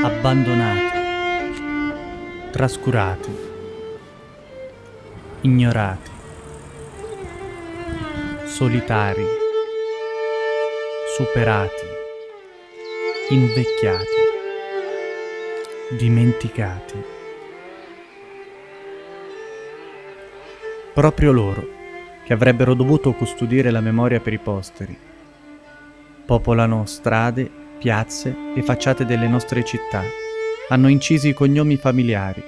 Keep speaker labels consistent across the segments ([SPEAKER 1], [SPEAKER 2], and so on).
[SPEAKER 1] abbandonati, trascurati, ignorati, solitari, superati, invecchiati, dimenticati. Proprio loro, che avrebbero dovuto custodire la memoria per i posteri, popolano strade, piazze e facciate delle nostre città, hanno incisi i cognomi familiari.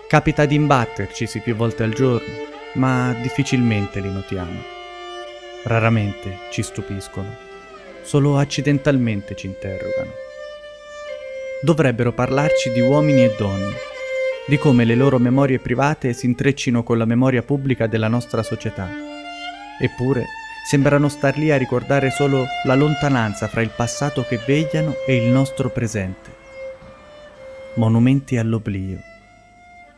[SPEAKER 1] Capita di imbattercisi più volte al giorno, ma difficilmente li notiamo. Raramente ci stupiscono, solo accidentalmente ci interrogano. Dovrebbero parlarci di uomini e donne, di come le loro memorie private si intreccino con la memoria pubblica della nostra società. Eppure sembrano star lì a ricordare solo la lontananza fra il passato che vegliano e il nostro presente. Monumenti all'oblio.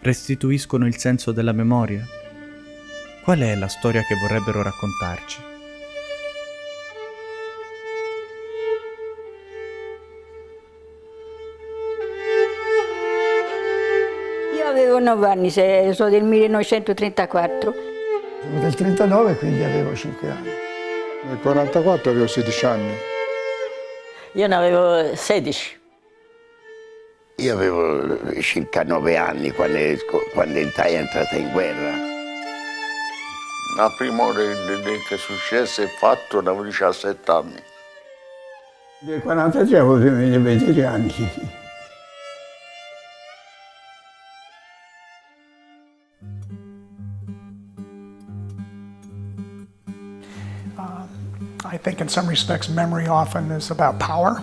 [SPEAKER 1] Restituiscono il senso della memoria? Qual è la storia che vorrebbero raccontarci?
[SPEAKER 2] Io avevo 9 anni, sono del 1934.
[SPEAKER 3] Sono del 39, quindi avevo 5 anni.
[SPEAKER 4] Nel 44 avevo 16 anni.
[SPEAKER 5] Io ne avevo 16.
[SPEAKER 6] Io avevo circa 9 anni quando l'Italia è entrata in guerra.
[SPEAKER 7] La prima che successe è fatto, avevo 17 anni.
[SPEAKER 3] Nel 43 avevo 23 anni.
[SPEAKER 8] I think in some respects memory often is about power.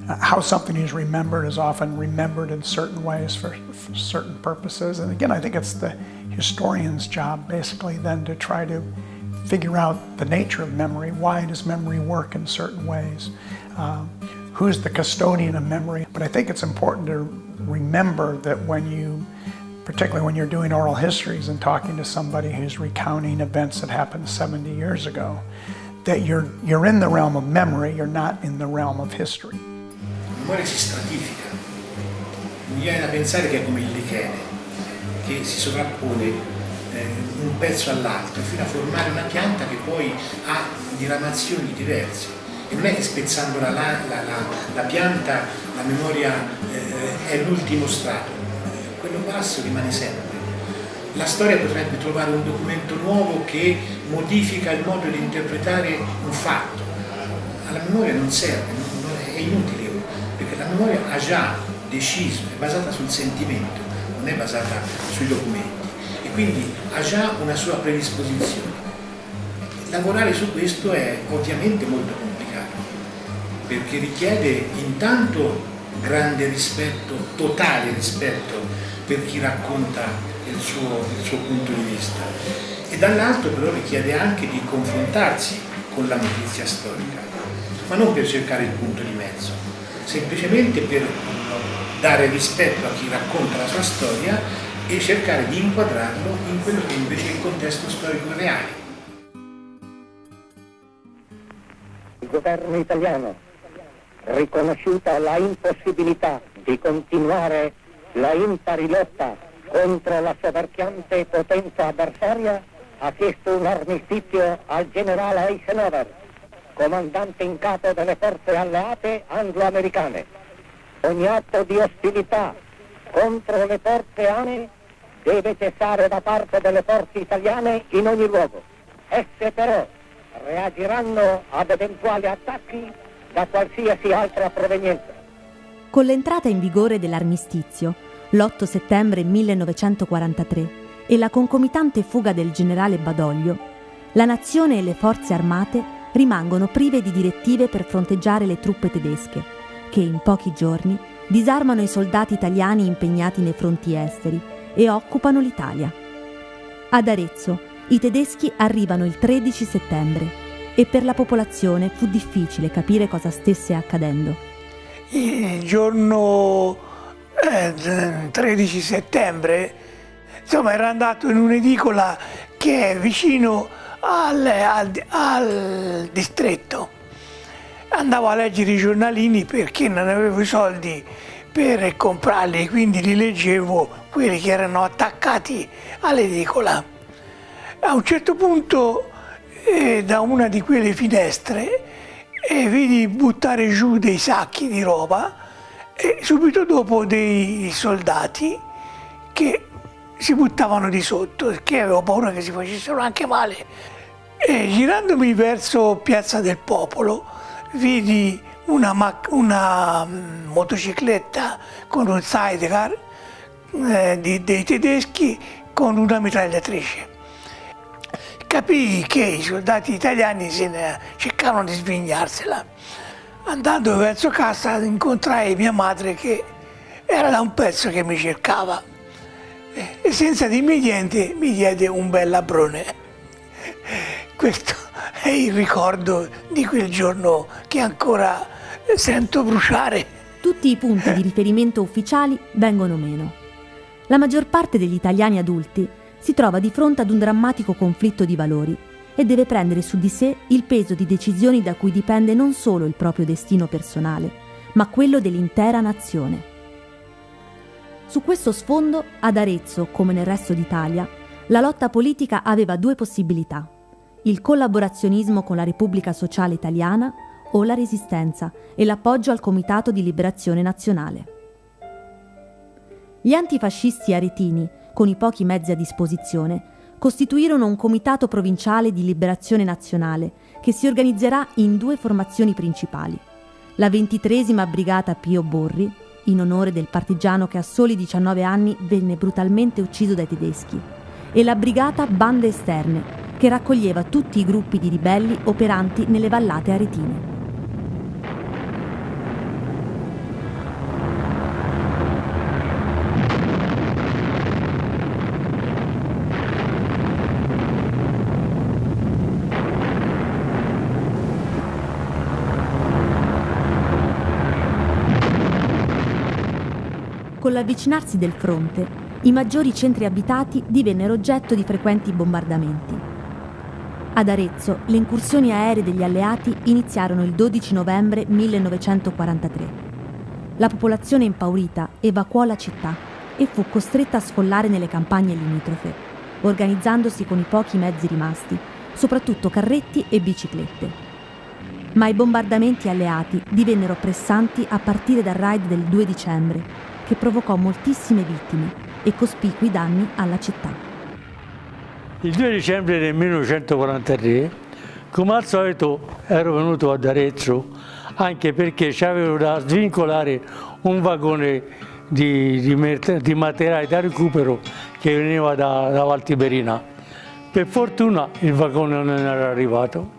[SPEAKER 8] How something is remembered is often remembered in certain ways for certain purposes. And again, I think it's the historian's job basically then to try to figure out the nature of memory. Why does memory work in certain ways? Who's the custodian of memory? But I think it's important to remember that particularly when you're doing oral histories and talking to somebody who's recounting events that happened 70 years ago, that you're in the realm of memory, you're not in the realm of history.
[SPEAKER 9] La memoria si stratifica, mi viene da pensare che è come il lichene, che si sovrappone un pezzo all'altro fino a formare una pianta che poi ha diramazioni diverse. E non è che spezzando la pianta la memoria è l'ultimo strato, quello basso rimane sempre. La storia potrebbe trovare un documento nuovo che modifica il modo di interpretare un fatto. Alla memoria non serve, è inutile, perché la memoria ha già deciso, è basata sul sentimento, non è basata sui documenti e quindi ha già una sua predisposizione. Lavorare su questo è ovviamente molto complicato, perché richiede intanto grande rispetto, totale rispetto per chi racconta il suo punto di vista e dall'altro però richiede anche di confrontarsi con la notizia storica, ma non per cercare il punto di mezzo, semplicemente per dare rispetto a chi racconta la sua storia e cercare di inquadrarlo in quello che invece è il contesto storico reale.
[SPEAKER 10] Il governo italiano, riconosciuta la impossibilità di continuare la impari lotta contro la soverchiante potenza avversaria, ha chiesto un armistizio al generale Eisenhower, comandante in capo delle forze alleate anglo-americane. Ogni atto di ostilità contro le forze ANE deve cessare da parte delle forze italiane in ogni luogo. Esse però reagiranno ad eventuali attacchi da qualsiasi altra provenienza.
[SPEAKER 11] Con l'entrata in vigore dell'armistizio, l'8 settembre 1943, e la concomitante fuga del generale Badoglio, la nazione e le forze armate rimangono prive di direttive per fronteggiare le truppe tedesche, che in pochi giorni disarmano i soldati italiani impegnati nei fronti esteri e occupano l'Italia. Ad Arezzo i tedeschi arrivano il 13 settembre e per la popolazione fu difficile capire cosa stesse accadendo.
[SPEAKER 8] Il giorno 13 settembre, insomma, era andato in un'edicola che è vicino al distretto. andavo a leggere i giornalini perché non avevo i soldi per comprarli, quindi li leggevo quelli che erano attaccati all'edicola. A un certo punto da una di quelle finestre vidi buttare giù dei sacchi di roba e subito dopo dei soldati che si buttavano di sotto, perché avevo paura che si facessero anche male. E girandomi verso Piazza del Popolo vidi una motocicletta con un sidecar dei tedeschi con una mitragliatrice. Capii che i soldati italiani cercavano di svignarsela. Andando verso casa incontrai mia madre che era da un pezzo che mi cercava e senza dirmi niente mi diede un bel labbrone. Questo è il ricordo di quel giorno che ancora sento bruciare.
[SPEAKER 11] Tutti i punti di riferimento ufficiali vengono meno. La maggior parte degli italiani adulti si trova di fronte ad un drammatico conflitto di valori e deve prendere su di sé il peso di decisioni da cui dipende non solo il proprio destino personale, ma quello dell'intera nazione. Su questo sfondo, ad Arezzo, come nel resto d'Italia, la lotta politica aveva due possibilità: il collaborazionismo con la Repubblica Sociale Italiana o la resistenza e l'appoggio al Comitato di Liberazione Nazionale. Gli antifascisti aretini, con i pochi mezzi a disposizione, costituirono un comitato provinciale di liberazione nazionale che si organizzerà in due formazioni principali: la 23ª Brigata Pio Borri, in onore del partigiano che a soli 19 anni venne brutalmente ucciso dai tedeschi, e la Brigata Bande Esterne, che raccoglieva tutti i gruppi di ribelli operanti nelle vallate aretine. Con l'avvicinarsi del fronte, i maggiori centri abitati divennero oggetto di frequenti bombardamenti. Ad Arezzo, le incursioni aeree degli alleati iniziarono il 12 novembre 1943. La popolazione impaurita evacuò la città e fu costretta a sfollare nelle campagne limitrofe, organizzandosi con i pochi mezzi rimasti, soprattutto carretti e biciclette. Ma i bombardamenti alleati divennero pressanti a partire dal raid del 2 dicembre, che provocò moltissime vittime e cospicui danni alla città.
[SPEAKER 12] Il 2 dicembre del 1943, come al solito, ero venuto ad Arezzo anche perché c'avevo da svincolare un vagone di materiale da recupero che veniva da Valtiberina. Per fortuna il vagone non era arrivato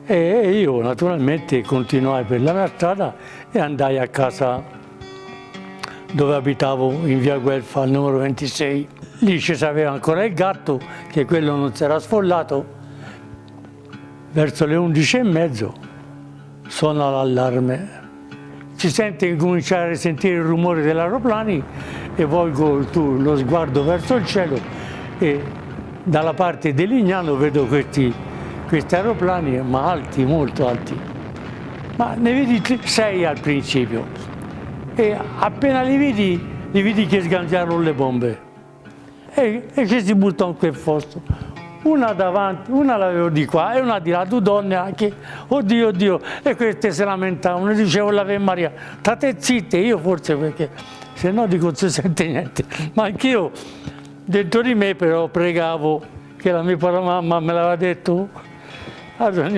[SPEAKER 12] e io naturalmente continuai per la mia strada e andai a casa dove abitavo in via Guelfa al numero 26. Lì ci sapeva ancora il gatto, che quello non si era sfollato. Verso le 11:30 suona l'allarme. Si sente cominciare a sentire il rumore degli aeroplani e volgo lo sguardo verso il cielo e dalla parte di Lignano vedo questi aeroplani, ma alti, molto alti. Ma ne vedi 6 al principio. E appena li vidi che sganciarono le bombe e che si buttano in quel posto. Una davanti, una l'avevo di qua e una di là, due donne anche, oddio, oddio, e queste si lamentavano, e dicevo l'Ave Maria, state zitte, io forse perché se no dico non si sente niente, ma anch'io dentro di me però pregavo che la mia mamma me l'aveva detto, allora,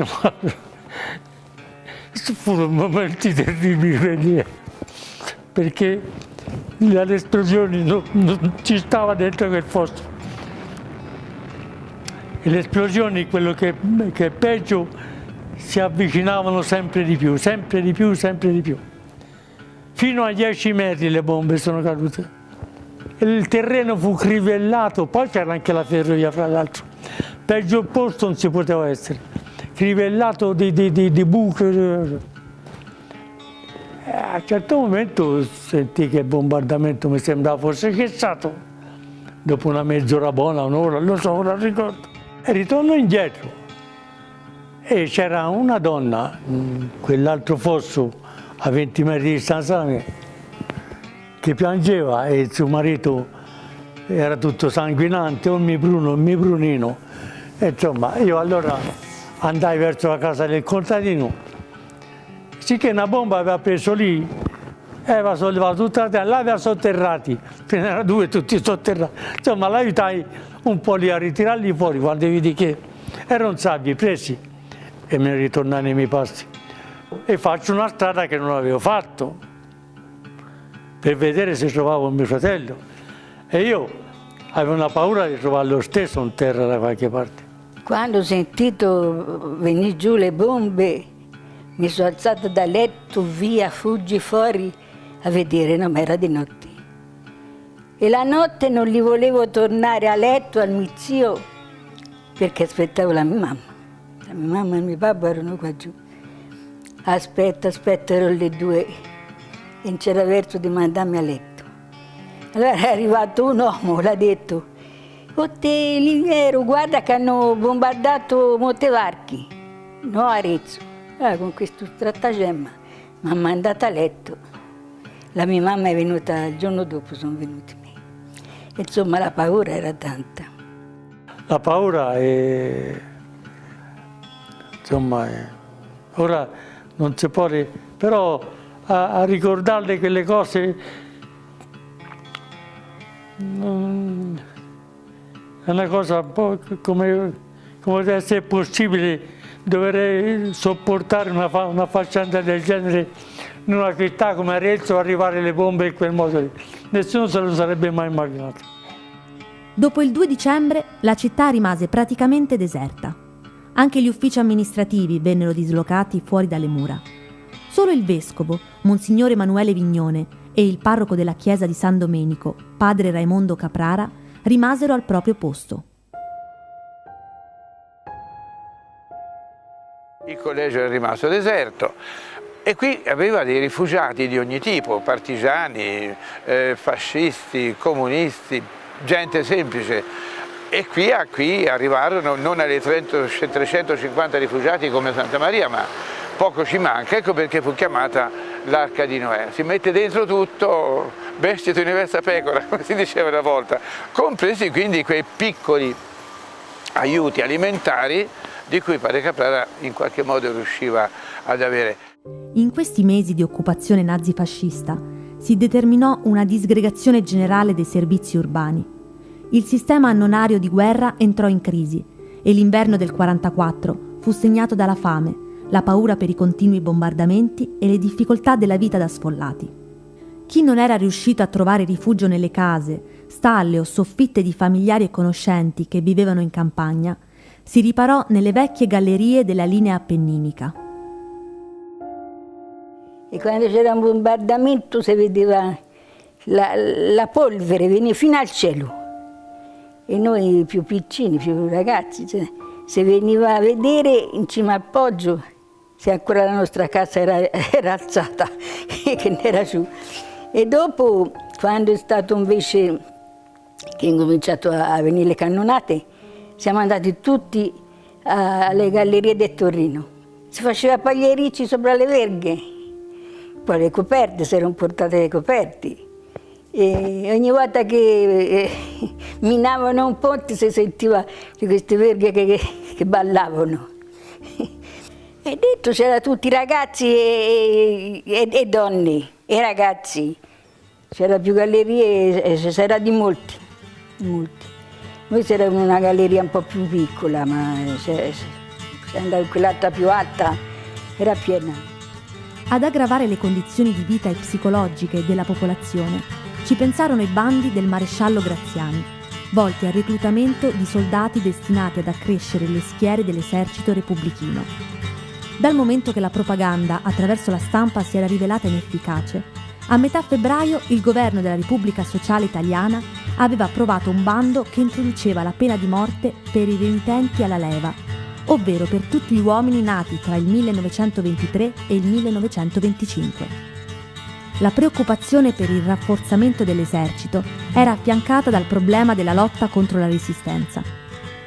[SPEAKER 12] furono momenti terribili perché le esplosioni non ci stava dentro quel posto. E le esplosioni, quello che è peggio, si avvicinavano sempre di più, sempre di più, sempre di più. Fino a 10 metri le bombe sono cadute. E il terreno fu crivellato, poi c'era anche la ferrovia fra l'altro. Peggio posto non si poteva essere. Crivellato di buche. A un certo momento sentì che il bombardamento mi sembrava fosse cessato, dopo una mezz'ora buona, un'ora, lo so, non ricordo. E ritorno indietro e c'era una donna, quell'altro fosso a 20 metri di distanza da me, che piangeva e il suo marito era tutto sanguinante, o mi Bruno, o mi Brunino. E insomma, io allora andai verso la casa del contadino, sicché una bomba aveva preso lì, aveva sollevato tutta la terra, l'aveva sotterrati, ce n'erano due tutti sotterrati. Insomma, l'aiutai un po' lì a ritirarli fuori quando vidi che erano salvi, presi, e me ne ritornai nei miei passi. E faccio una strada che non avevo fatto, per vedere se trovavo mio fratello. E io avevo una paura di trovarlo stesso in terra da qualche parte.
[SPEAKER 2] Quando ho sentito venire giù le bombe, mi sono alzata da letto, via, fuggi fuori a vedere, no, ma era di notte. E la notte non li volevo tornare a letto al mio zio perché aspettavo la mia mamma. La mia mamma e il mio papà erano qua giù. Aspetta, erano le 2 e non c'era verso di mandarmi a letto. Allora è arrivato un uomo, l'ha detto: "Otte Liviero, guarda che hanno bombardato Montevarchi, no Arezzo." Allora, con questo stratagemma mi ha mandato a letto. La mia mamma è venuta il giorno dopo, sono venuti me. Insomma, la paura era tanta.
[SPEAKER 12] La paura è... insomma, ora non si può... però a ricordarle quelle cose... è una cosa un po' come deve essere possibile dover sopportare una faccenda del genere in una città come Arezzo, arrivare le bombe in quel modo lì. Nessuno se lo sarebbe mai immaginato.
[SPEAKER 11] Dopo il 2 dicembre la città rimase praticamente deserta. Anche gli uffici amministrativi vennero dislocati fuori dalle mura. Solo il vescovo, Monsignore Emanuele Vignone, e il parroco della chiesa di San Domenico, padre Raimondo Caprara, rimasero al proprio posto.
[SPEAKER 13] Il collegio è rimasto deserto e qui aveva dei rifugiati di ogni tipo, partigiani, fascisti, comunisti, gente semplice. E qui arrivarono non alle 350 rifugiati come Santa Maria, ma poco ci manca, ecco perché fu chiamata l'Arca di Noè. Si mette dentro tutto, bestia di universa pecora, come si diceva una volta, compresi quindi quei piccoli aiuti alimentari di cui padre Caprara in qualche modo riusciva ad avere.
[SPEAKER 11] In questi mesi di occupazione nazifascista si determinò una disgregazione generale dei servizi urbani. Il sistema annonario di guerra entrò in crisi e l'inverno del 44 fu segnato dalla fame, la paura per i continui bombardamenti e le difficoltà della vita da sfollati. Chi non era riuscito a trovare rifugio nelle case, stalle o soffitte di familiari e conoscenti che vivevano in campagna, si riparò nelle vecchie gallerie della linea appenninica.
[SPEAKER 2] E quando c'era un bombardamento si vedeva la polvere, veniva fino al cielo. E noi più piccini, più ragazzi, se veniva a vedere in cima al poggio, se ancora la nostra casa era alzata, che ne era giù. E dopo, quando è stato invece che è incominciato a venire le cannonate, siamo andati tutti alle gallerie del Torino. Si faceva pagliericci sopra le verghe, poi le coperte, si erano portate le coperti. E ogni volta che minavano un ponte si sentiva queste verghe che ballavano. E dentro c'erano tutti ragazzi e donne, e ragazzi. C'era più gallerie e c'era di molti. Noi c'eravamo una galleria un po' più piccola, ma se andavo in quell'altra più alta era piena.
[SPEAKER 11] Ad aggravare le condizioni di vita e psicologiche della popolazione ci pensarono i bandi del maresciallo Graziani, volti al reclutamento di soldati destinati ad accrescere le schiere dell'esercito repubblichino. Dal momento che la propaganda attraverso la stampa si era rivelata inefficace, a metà febbraio il governo della Repubblica Sociale Italiana aveva approvato un bando che introduceva la pena di morte per i renitenti alla leva, ovvero per tutti gli uomini nati tra il 1923 e il 1925. La preoccupazione per il rafforzamento dell'esercito era affiancata dal problema della lotta contro la resistenza.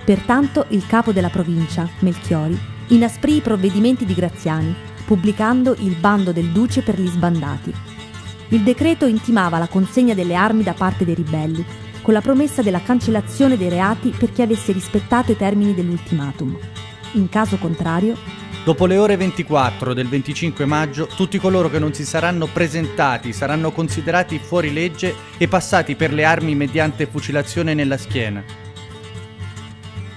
[SPEAKER 11] Pertanto il capo della provincia, Melchiori, inasprì i provvedimenti di Graziani, pubblicando il bando del duce per gli sbandati. Il decreto intimava la consegna delle armi da parte dei ribelli, con la promessa della cancellazione dei reati per chi avesse rispettato i termini dell'ultimatum. In caso contrario,
[SPEAKER 1] dopo le ore 24 del 25 maggio, tutti coloro che non si saranno presentati saranno considerati fuori legge e passati per le armi mediante fucilazione nella schiena.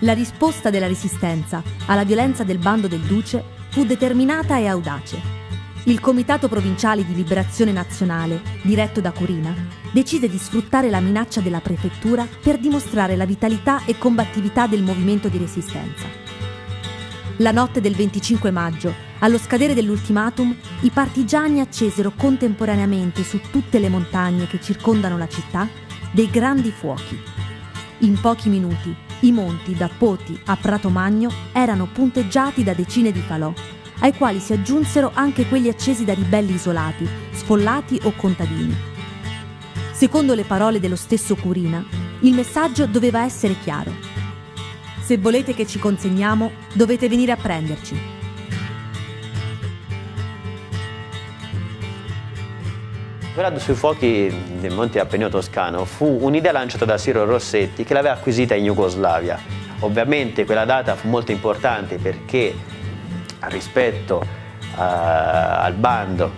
[SPEAKER 11] La risposta della Resistenza alla violenza del bando del duce fu determinata e audace. Il Comitato Provinciale di Liberazione Nazionale, diretto da Curina, decise di sfruttare la minaccia della prefettura per dimostrare la vitalità e combattività del movimento di resistenza. La notte del 25 maggio, allo scadere dell'ultimatum, i partigiani accesero contemporaneamente su tutte le montagne che circondano la città dei grandi fuochi. In pochi minuti, i monti da Poti a Prato Magno erano punteggiati da decine di falò, ai quali si aggiunsero anche quelli accesi da ribelli isolati, sfollati o contadini. Secondo le parole dello stesso Curina, il messaggio doveva essere chiaro. Se volete che ci consegniamo, dovete venire a prenderci.
[SPEAKER 14] Quella sui fuochi dei Monti Appennino Toscano fu un'idea lanciata da Ciro Rossetti, che l'aveva acquisita in Jugoslavia. Ovviamente quella data fu molto importante perché rispetto al bando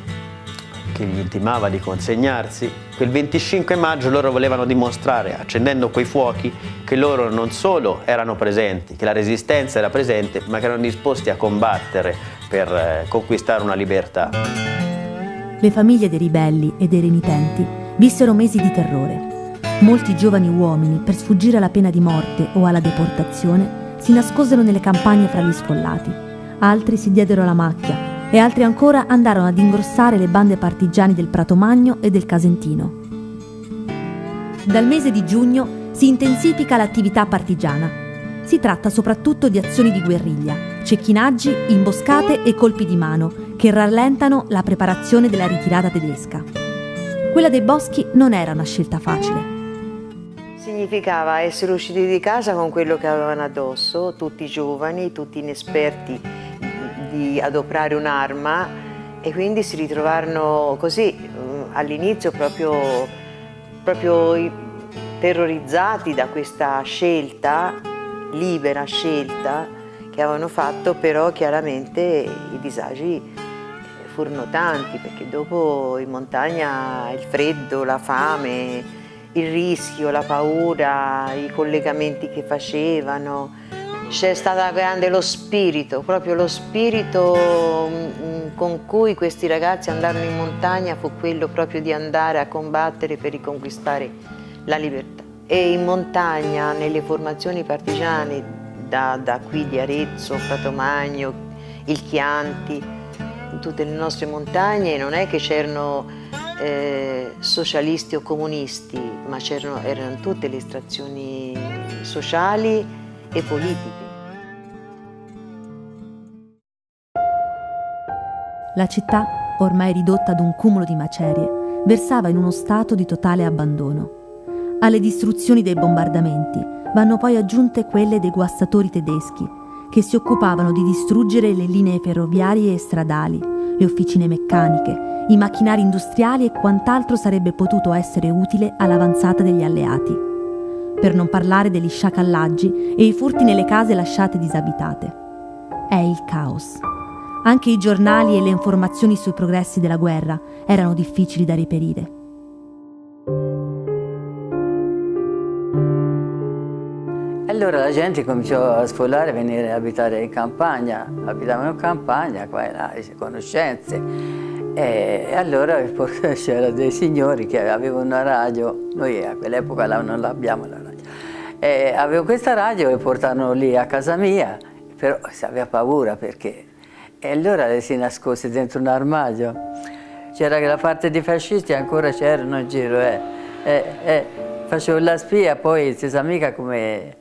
[SPEAKER 14] che gli intimava di consegnarsi, quel 25 maggio loro volevano dimostrare, accendendo quei fuochi, che loro non solo erano presenti, che la resistenza era presente, ma che erano disposti a combattere per conquistare una libertà.
[SPEAKER 11] Le famiglie dei ribelli e dei renitenti vissero mesi di terrore. Molti giovani uomini, per sfuggire alla pena di morte o alla deportazione, si nascosero nelle campagne fra gli sfollati. Altri si diedero alla macchia e altri ancora andarono ad ingrossare le bande partigiane del Prato Magno e del Casentino. Dal mese di giugno si intensifica l'attività partigiana. Si tratta soprattutto di azioni di guerriglia, cecchinaggi, imboscate e colpi di mano che rallentano la preparazione della ritirata tedesca. Quella dei boschi non era una scelta facile.
[SPEAKER 15] Significava essere usciti di casa con quello che avevano addosso, tutti giovani, tutti inesperti di adoprare un'arma, e quindi si ritrovarono così all'inizio proprio terrorizzati da questa scelta, libera scelta che avevano fatto, però chiaramente i disagi furono tanti, perché dopo in montagna il freddo, la fame, il rischio, la paura, i collegamenti che facevano, c'è stato grande lo spirito, proprio lo spirito con cui questi ragazzi andarono in montagna fu quello proprio di andare a combattere per riconquistare la libertà. E in montagna, nelle formazioni partigiane, da qui di Arezzo, Prato Magno, il Chianti, in tutte le nostre montagne, non è che c'erano socialisti o comunisti, ma erano tutte le estrazioni sociali e politiche.
[SPEAKER 11] La città, ormai ridotta ad un cumulo di macerie, versava in uno stato di totale abbandono. Alle distruzioni dei bombardamenti vanno poi aggiunte quelle dei guastatori tedeschi, che si occupavano di distruggere le linee ferroviarie e stradali, le officine meccaniche, i macchinari industriali e quant'altro sarebbe potuto essere utile all'avanzata degli alleati. Per non parlare degli sciacallaggi e i furti nelle case lasciate disabitate. È il caos. Anche i giornali e le informazioni sui progressi della guerra erano difficili da reperire.
[SPEAKER 16] Allora la gente cominciò a sfollare, a venire a abitare in campagna, abitavano in campagna, qua e là, conoscenze. E allora c'erano dei signori che avevano una radio, noi a quell'epoca non l'abbiamo la radio. E avevo questa radio e portarono lì a casa mia, però si aveva paura perché... E allora si nascose dentro un armadio. C'era che la parte di fascisti ancora c'erano in giro, facevo la spia, poi non si sa mica come...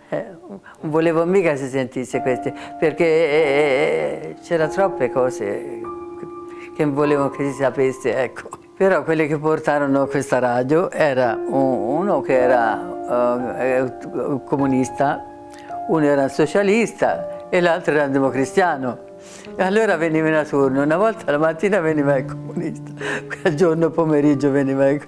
[SPEAKER 16] non volevo mica si sentisse queste, perché c'era troppe cose che non volevo che si sapesse, ecco. Però quelli che portarono questa radio era uno che era comunista, uno era socialista e l'altro era un democristiano. E allora venivano a turno, una volta la mattina veniva il comunista, quel giorno pomeriggio veniva il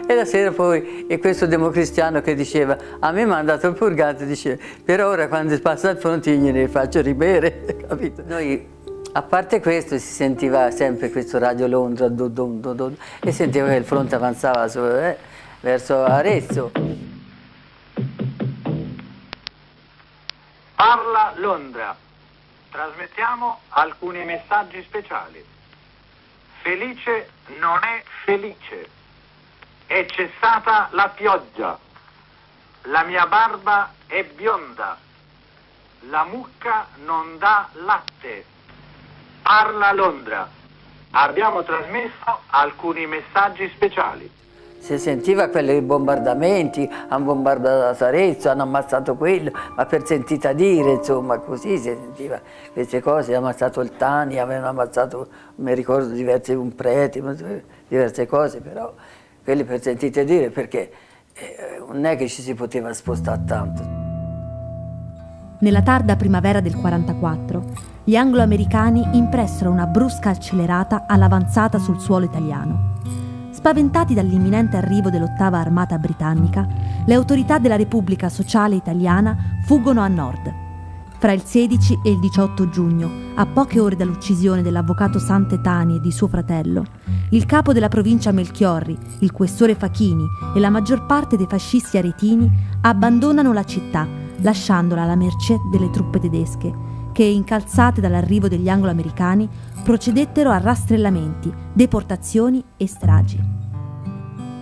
[SPEAKER 16] e la sera poi e questo democristiano che diceva a me mi ha mandato il purgante, diceva per ora quando passa il frontigno ne faccio ribere, capito? Noi a parte questo si sentiva sempre questo Radio Londra e sentiva che il fronte avanzava verso Arezzo.
[SPEAKER 10] Parla Londra. Trasmettiamo alcuni messaggi speciali. Felice non è felice. È cessata la pioggia. La mia barba è bionda. La mucca non dà latte. Parla Londra. Abbiamo trasmesso alcuni messaggi speciali.
[SPEAKER 16] Si sentiva quelli bombardamenti, hanno bombardato Arezzo, hanno ammazzato quello, ma per sentita dire, insomma, così si sentiva queste cose, hanno ammazzato il Tani, avevano ammazzato, mi ricordo, un prete, diverse cose, però quelli per sentite dire, perché non è che ci si poteva spostare tanto.
[SPEAKER 11] Nella tarda primavera del 44, gli anglo-americani impressero una brusca accelerata all'avanzata sul suolo italiano. Spaventati dall'imminente arrivo dell'8ª Armata britannica, le autorità della Repubblica Sociale Italiana fuggono a nord. Fra il 16 e il 18 giugno, a poche ore dall'uccisione dell'avvocato Santetani e di suo fratello, il capo della provincia Melchiorri, il questore Facchini e la maggior parte dei fascisti aretini abbandonano la città, lasciandola alla mercé delle truppe tedesche, che, incalzate dall'arrivo degli anglo-americani, procedettero a rastrellamenti, deportazioni e stragi.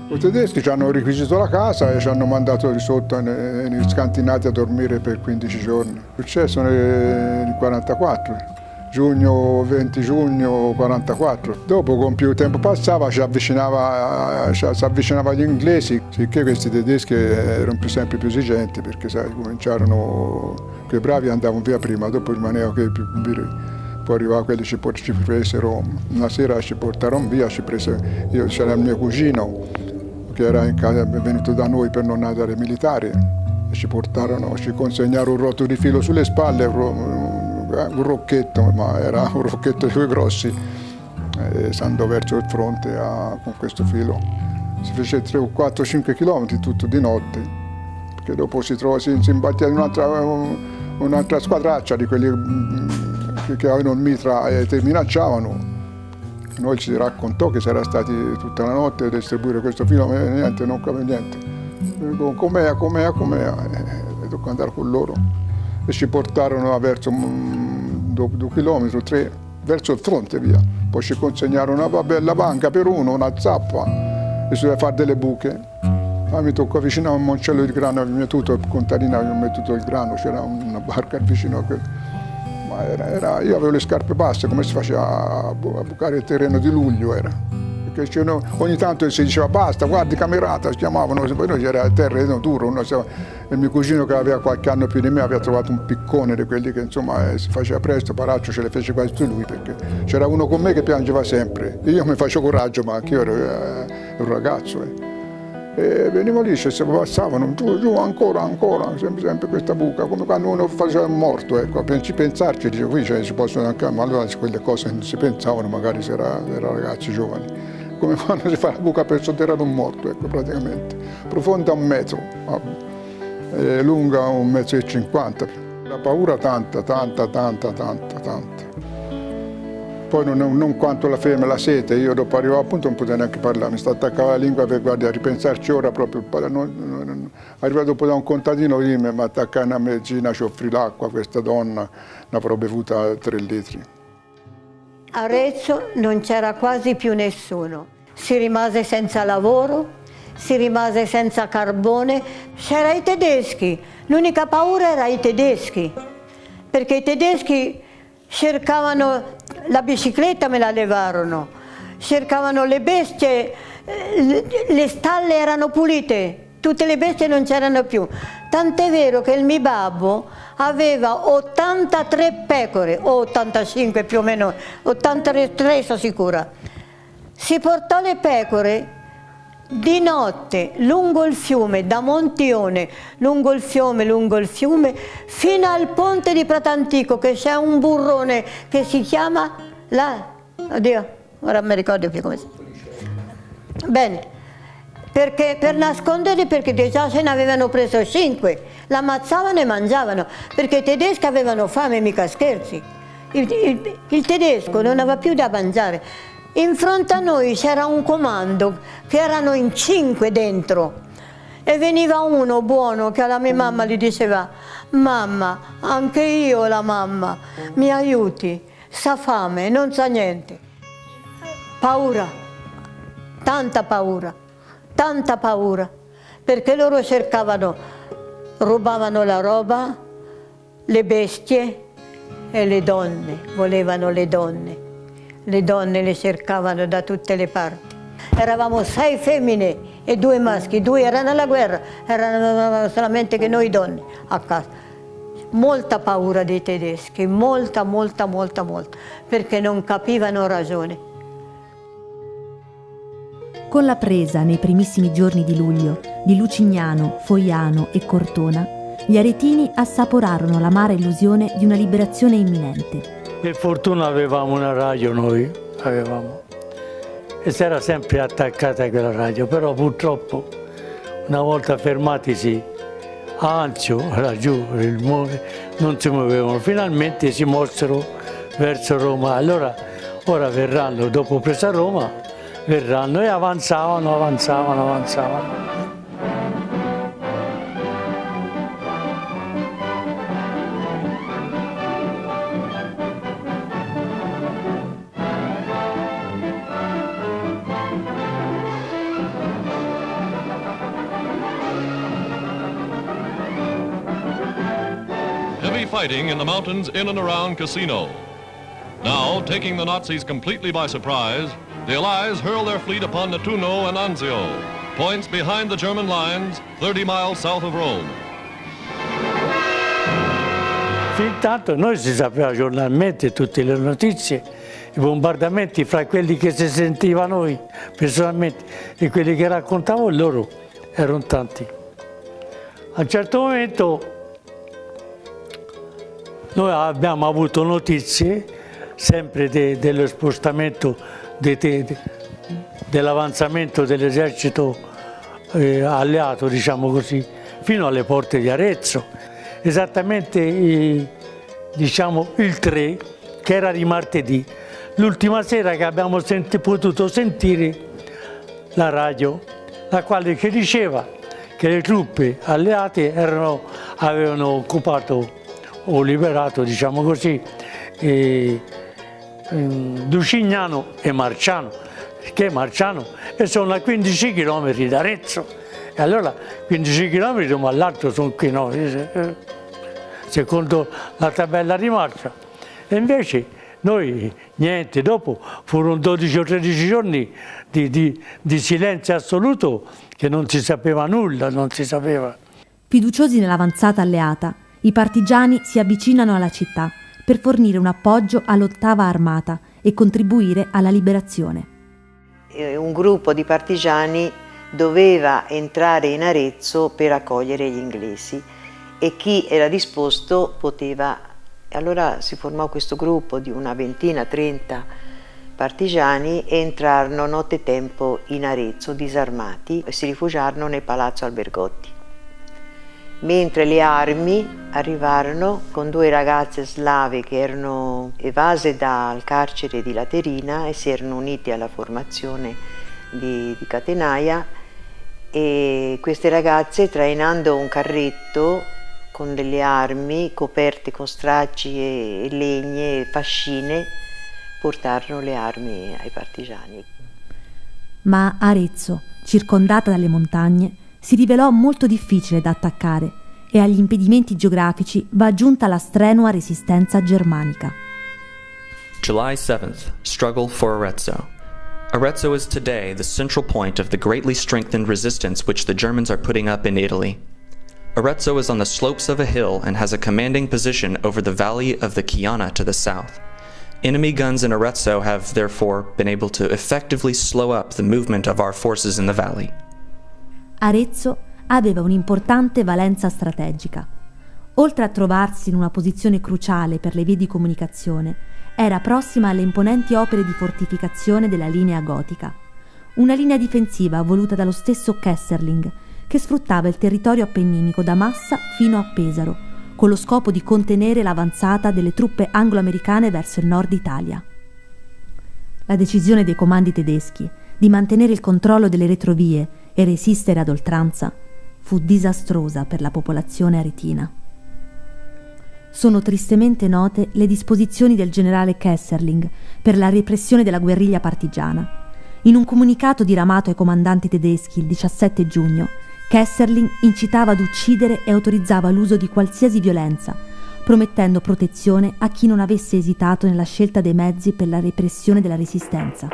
[SPEAKER 4] I tedeschi ci hanno requisito la casa e ci hanno mandato di sotto negli scantinati a dormire per 15 giorni. È successo nel 44, giugno, 20 giugno 44. Dopo, con più tempo passava, si avvicinava agli inglesi, sicché questi tedeschi erano sempre più esigenti, perché sai, cominciarono, che i bravi andavano via prima, dopo rimaneva che più. Poi arrivava quelli ci presero, una sera ci portarono via, c'era il mio cugino che era in casa, è venuto da noi per non andare militare, e ci consegnarono un rotto di filo sulle spalle, un rocchetto, ma era un rocchetto di quei grossi, e si andò verso il fronte con questo filo. Si fece 3 o 4 o 5 chilometri tutto di notte, perché dopo si imbatté in un'altra squadraccia di quelli che avevano il mitra e ti minacciavano. Noi ci raccontò che si era stati tutta la notte a distribuire questo filo, ma niente, non capì niente. Com'è? E tocca andare con loro. E ci portarono verso 2 chilometri, 3, verso il fronte via. Poi ci consegnarono una bella banca per uno, una zappa, e si doveva fare delle buche. Mi toccò vicino a un moncello di grano, avevo mettuto il contadino, avevo mettuto il grano, c'era una barca vicino a quello. Io avevo le scarpe basse, come si faceva a bucare il terreno di luglio era. Perché ogni tanto si diceva basta, guardi camerata, si chiamavano, poi noi c'era il terreno duro, e mio cugino che aveva qualche anno più di me aveva trovato un piccone di quelli che insomma si faceva presto, Paraccio ce le fece quasi lui, perché c'era uno con me che piangeva sempre. Io mi facevo coraggio, ma anch'io ero un ragazzo. E venivo lì, si passavano giù ancora, sempre questa buca, come quando uno faceva un morto, ecco, a pensarci, dicevo, qui si possono anche, ma allora quelle cose non si pensavano, magari se era ragazzi giovani, come quando si fa la buca per sotterrare un morto, ecco, praticamente, profonda 1 metro, lunga 1,50 m, la paura tanta. Poi non quanto la fame, la sete, io dopo arrivavo appunto non potevo neanche parlare, mi sta attaccando la lingua per guardare, a ripensarci ora proprio, arrivato dopo da un contadino lì, mi attaccai una mezzina, ci offrì l'acqua, questa donna ne avrò bevuta 3 litri.
[SPEAKER 17] A Arezzo non c'era quasi più nessuno, si rimase senza lavoro, si rimase senza carbone, c'erano i tedeschi, l'unica paura era i tedeschi, perché i tedeschi cercavano la bicicletta, me la levarono, cercavano le bestie, le stalle erano pulite, tutte le bestie non c'erano più. Tant'è vero che il mio babbo aveva 83 pecore, o 85 più o meno, 83 sono sicura. Si portò le pecore di notte lungo il fiume, da Montione, lungo il fiume, fino al ponte di Pratantico, che c'è un burrone che si chiama oddio, ora non mi ricordo più come si chiama. Bene, perché per nasconderli, perché già se ne avevano preso 5, l'ammazzavano e mangiavano, perché i tedeschi avevano fame, mica scherzi. Il tedesco non aveva più da mangiare. In fronte a noi c'era un comando che erano in 5 dentro e veniva uno buono che alla mia mamma gli diceva: mamma, anche io la mamma, mi aiuti, sa fame, non sa niente. Paura, tanta paura, perché loro cercavano, rubavano la roba, le bestie e le donne, volevano le donne. Le donne le cercavano da tutte le parti. Eravamo 6 femmine e 2 maschi, 2 erano alla guerra, erano solamente che noi donne a casa. Molta paura dei tedeschi, molta, perché non capivano ragione.
[SPEAKER 11] Con la presa, nei primissimi giorni di luglio, di Lucignano, Foiano e Cortona, gli aretini assaporarono l'amara illusione di una liberazione imminente.
[SPEAKER 12] Per fortuna avevamo una radio noi, e si era sempre attaccata a quella radio, però purtroppo una volta fermatisi a Anzio, laggiù, non si muovevano, finalmente si mossero verso Roma. Allora ora verranno, dopo presa Roma, verranno e avanzavano.
[SPEAKER 18] Fighting in the mountains in and around Cassino. Now, taking the Nazis completely by surprise, the Allies hurl their fleet upon Nettuno and Anzio, points behind the German lines, 30 miles south of Rome.
[SPEAKER 12] Fintanto noi si sapeva giornalmente tutte le notizie, i bombardamenti fra quelli che si sentiva noi personalmente e quelli che raccontavo loro erano tanti. A un certo momento noi abbiamo avuto notizie sempre dello spostamento, dell'avanzamento dell'esercito alleato, diciamo così, fino alle porte di Arezzo. Esattamente il 3, che era di martedì, l'ultima sera che abbiamo potuto sentire la radio, la quale ci diceva che le truppe alleate avevano occupato o liberato, diciamo così, Lucignano e Marciano, che Marciano sono a 15 km da Arezzo, e allora 15 km ma all'altro sono qui, no? Secondo la tabella di marcia. E invece noi niente, dopo furono 12 o 13 giorni di silenzio assoluto, che non si sapeva nulla, non si sapeva.
[SPEAKER 11] Fiduciosi nell'avanzata alleata, i partigiani si avvicinano alla città per fornire un appoggio all'8ª armata e contribuire alla liberazione.
[SPEAKER 15] Un gruppo di partigiani doveva entrare in Arezzo per accogliere gli inglesi e chi era disposto poteva. Allora si formò questo gruppo di una 20-30 partigiani e entrarono nottetempo in Arezzo disarmati e si rifugiarono nel palazzo Albergotti. Mentre le armi arrivarono con 2 ragazze slave che erano evase dal carcere di Laterina e si erano unite alla formazione di Catenaia, e queste ragazze, trainando un carretto con delle armi coperte con stracci e legne e fascine, portarono le armi ai partigiani.
[SPEAKER 11] Ma Arezzo, circondata dalle montagne, si rivelò molto difficile da attaccare e agli impedimenti geografici va aggiunta la strenua resistenza germanica.
[SPEAKER 19] July 7th, struggle for Arezzo. Arezzo is today the central point of the greatly strengthened resistance which the Germans are putting up in Italy. Arezzo is on the slopes of a hill and has a commanding position over the valley of the Chiana to the south. Enemy guns in Arezzo have therefore been able to effectively slow up the movement of our forces in the valley.
[SPEAKER 11] Arezzo aveva un'importante valenza strategica. Oltre a trovarsi in una posizione cruciale per le vie di comunicazione, era prossima alle imponenti opere di fortificazione della linea gotica. Una linea difensiva voluta dallo stesso Kesselring, che sfruttava il territorio appenninico da Massa fino a Pesaro, con lo scopo di contenere l'avanzata delle truppe anglo-americane verso il nord Italia. La decisione dei comandi tedeschi di mantenere il controllo delle retrovie e resistere ad oltranza fu disastrosa per la popolazione aretina. Sono tristemente note le disposizioni del generale Kesselring per la repressione della guerriglia partigiana. In un comunicato diramato ai comandanti tedeschi il 17 giugno, Kesselring incitava ad uccidere e autorizzava l'uso di qualsiasi violenza, promettendo protezione a chi non avesse esitato nella scelta dei mezzi per la repressione della resistenza.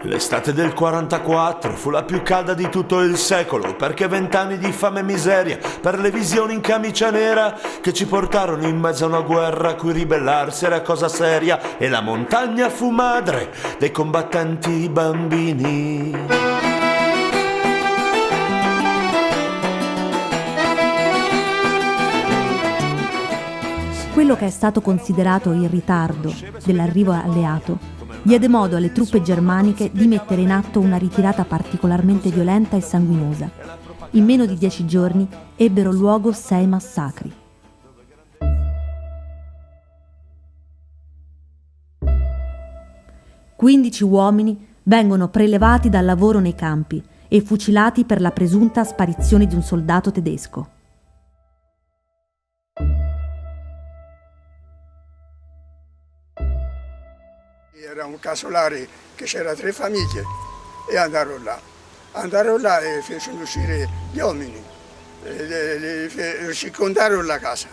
[SPEAKER 20] L'estate del 44 fu la più calda di tutto il secolo, perché 20 anni di fame e miseria per le visioni in camicia nera che ci portarono in mezzo a una guerra a cui ribellarsi era cosa seria, e la montagna fu madre dei combattenti bambini.
[SPEAKER 11] Quello che è stato considerato il ritardo dell'arrivo alleato diede modo alle truppe germaniche di mettere in atto una ritirata particolarmente violenta e sanguinosa. In meno di 10 giorni ebbero luogo 6 massacri. «15 uomini vengono prelevati dal lavoro nei campi e fucilati per la presunta sparizione di un soldato tedesco».
[SPEAKER 3] Era un casolare che c'era 3 famiglie e andarono là e fecero uscire gli uomini, circondarono la casa,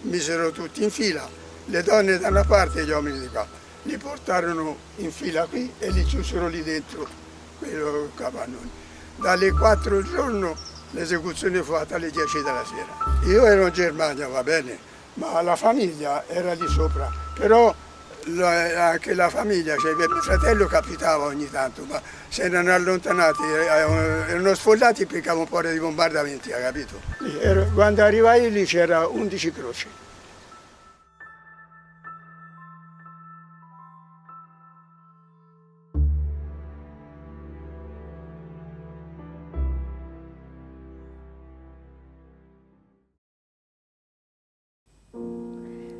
[SPEAKER 3] misero tutti in fila, le donne da una parte e gli uomini di qua, li portarono in fila qui e li chiusero lì dentro quello capannone. Dalle 4 del giorno l'esecuzione fu fatta alle 10 della sera. Io ero in Germania, va bene, ma la famiglia era lì sopra, però anche la famiglia, cioè mio fratello capitava ogni tanto, ma se erano allontanati, erano sfollati perché avevano paura di bombardamenti, hai capito? Quando arrivai lì c'era 11 croci.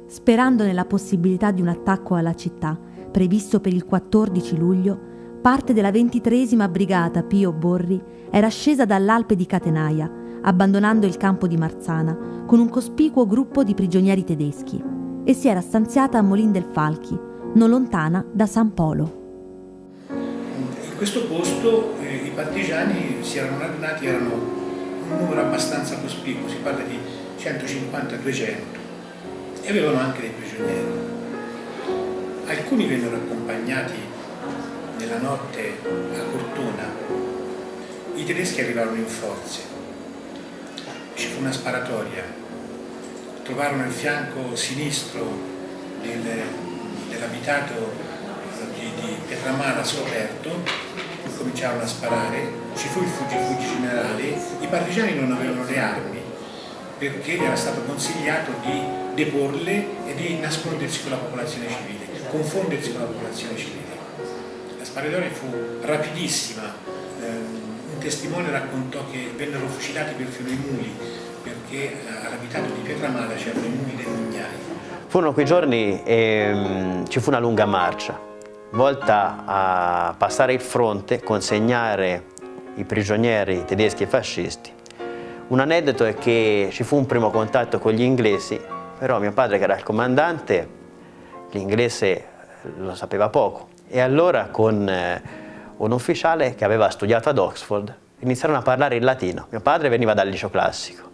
[SPEAKER 11] Sperando nella possibilità di un attacco alla città, previsto per il 14 luglio, parte della 23esima Brigata Pio Borri era scesa dall'Alpe di Catenaia, abbandonando il campo di Marzana con un cospicuo gruppo di prigionieri tedeschi, e si era stanziata a Molin del Falchi, non lontana da San Polo.
[SPEAKER 9] In questo posto i partigiani si erano radunati, erano un numero abbastanza cospicuo, si parla di 150-200. E avevano anche dei prigionieri. Alcuni vennero accompagnati nella notte a Cortona. I tedeschi arrivarono in forze. Ci fu una sparatoria. Trovarono il fianco sinistro dell'abitato di Pietramala scoperto, cominciarono a sparare, ci fu il fuggi generale. I partigiani non avevano le armi perché era stato consigliato di deporle e di nascondersi con la popolazione civile, confondersi con la popolazione civile. La sparatoria fu rapidissima, un testimone raccontò che vennero fucilati perfino i muli, perché all'abitato di Pietramala c'erano i muli dei mugnai.
[SPEAKER 14] Furono quei giorni e ci fu una lunga marcia, volta a passare il fronte, consegnare i prigionieri tedeschi e fascisti. Un aneddoto è che ci fu un primo contatto con gli inglesi, però mio padre, che era il comandante, l'inglese lo sapeva poco, e allora con un ufficiale che aveva studiato ad Oxford iniziarono a parlare in latino. Mio padre veniva dal liceo classico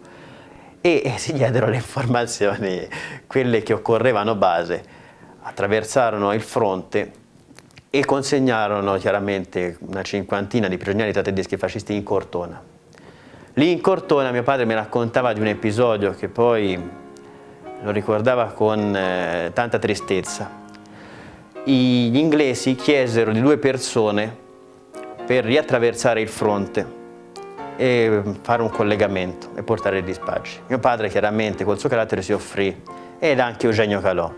[SPEAKER 14] e si diedero le informazioni, quelle che occorrevano base, attraversarono il fronte e consegnarono chiaramente una cinquantina di prigionieri tedeschi e fascisti in Cortona. Lì in Cortona mio padre mi raccontava di un episodio che poi lo ricordava con tanta tristezza. gli inglesi chiesero di 2 persone per riattraversare il fronte e fare un collegamento e portare i dispacci. Mio padre chiaramente col suo carattere si offrì, ed anche Eugenio Calò.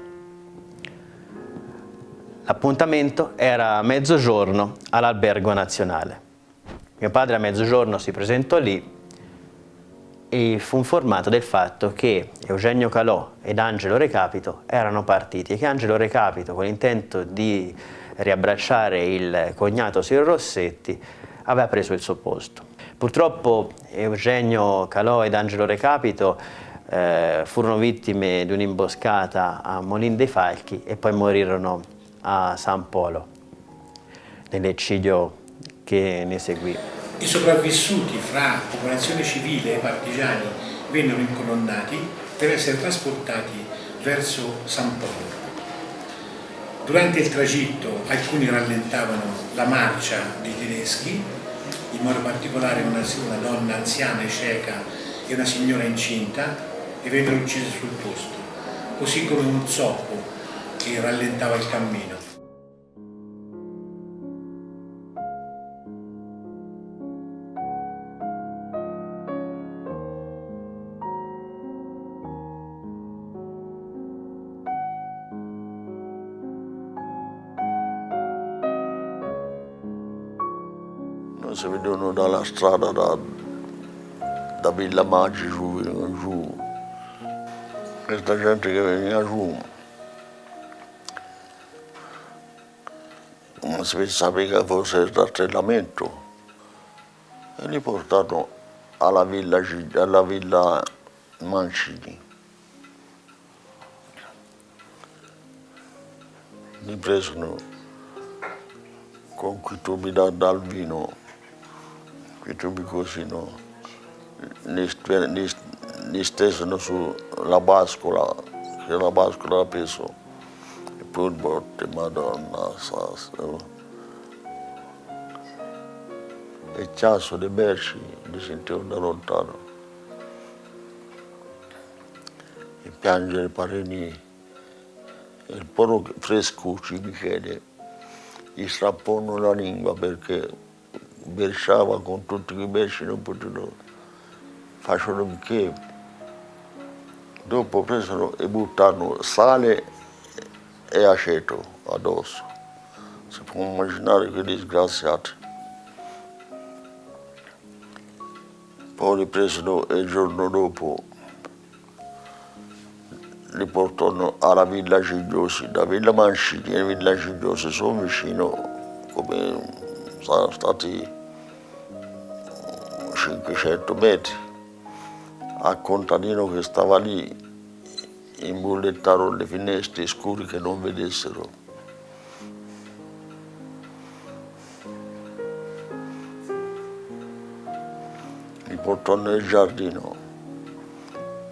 [SPEAKER 14] L'appuntamento era a mezzogiorno all'Albergo Nazionale. Mio padre a mezzogiorno si presentò lì e fu informato del fatto che Eugenio Calò ed Angelo Recapito erano partiti e che Angelo Recapito, con l'intento di riabbracciare il cognato Siro Rossetti, aveva preso il suo posto. Purtroppo Eugenio Calò ed Angelo Recapito furono vittime di un'imboscata a Molin dei Falchi e poi morirono a San Polo, nell'eccidio che ne seguì.
[SPEAKER 9] I sopravvissuti fra popolazione civile e partigiani vennero incolonnati per essere trasportati verso San Polo. Durante il tragitto alcuni rallentavano la marcia dei tedeschi, in modo particolare una donna anziana e cieca e una signora incinta, e vennero uccise sul posto, così come un zoppo che rallentava il cammino.
[SPEAKER 7] Si vedevano dalla strada da Villa Maggi giù, questa gente che veniva giù non si sapeva che fosse il rastrellamento e li portarono alla villa Mancini. Li presero con quei tubi dal vino, quei tubi così, no? Li stesero sulla bascola, che la bascola ha preso, e poi botte, Madonna, e il chiasso dei merci li sentivano da lontano. E piangere Parini, e il povero Frescucci, Michele, gli strapparono la lingua perché bersciava con tutti i besci, non potevano, facevano che. Dopo presero e buttarono sale e aceto addosso. Si può immaginare che disgraziati. Poi li presero e il giorno dopo li portano alla Villa Gigliosi. Da Villa Mancini e Villa Gigliosi sono vicino, come sono stati 500 metri. A contadino che stava lì imbullettarono le finestre scure che non vedessero. Li portarono nel giardino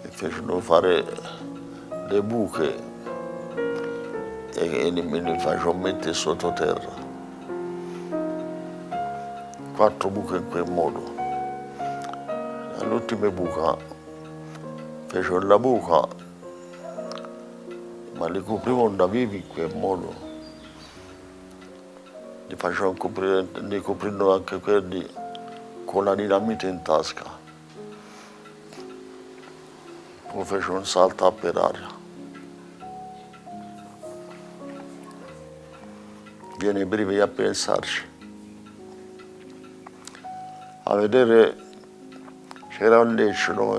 [SPEAKER 7] e fecero fare le buche e li facevano mettere sottoterra. 4 buche in quel modo. All'ultima buca fecero la buca, ma li coprivano da vivi in quel modo. Li facevano coprire, li coprirono anche quelli con la dinamite in tasca. Poi fecero un salto per aria. Viene brevi a pensarci. A vedere c'era un lescio, no?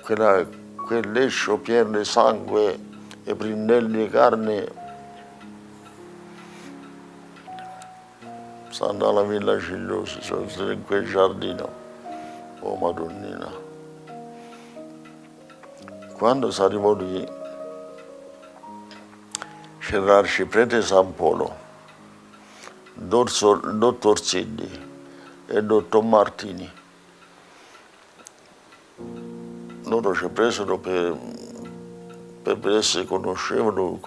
[SPEAKER 7] Era quel lescio pieno di sangue e brindilli di carne. Si andava alla Villa Gigliosi, sono in quel giardino. Oh Madonnina. Quando si arrivò lì, c'era l'arciprete San Polo, il dottor Siddi e il dottor Martini. Loro ci presero per vedere se conoscevano,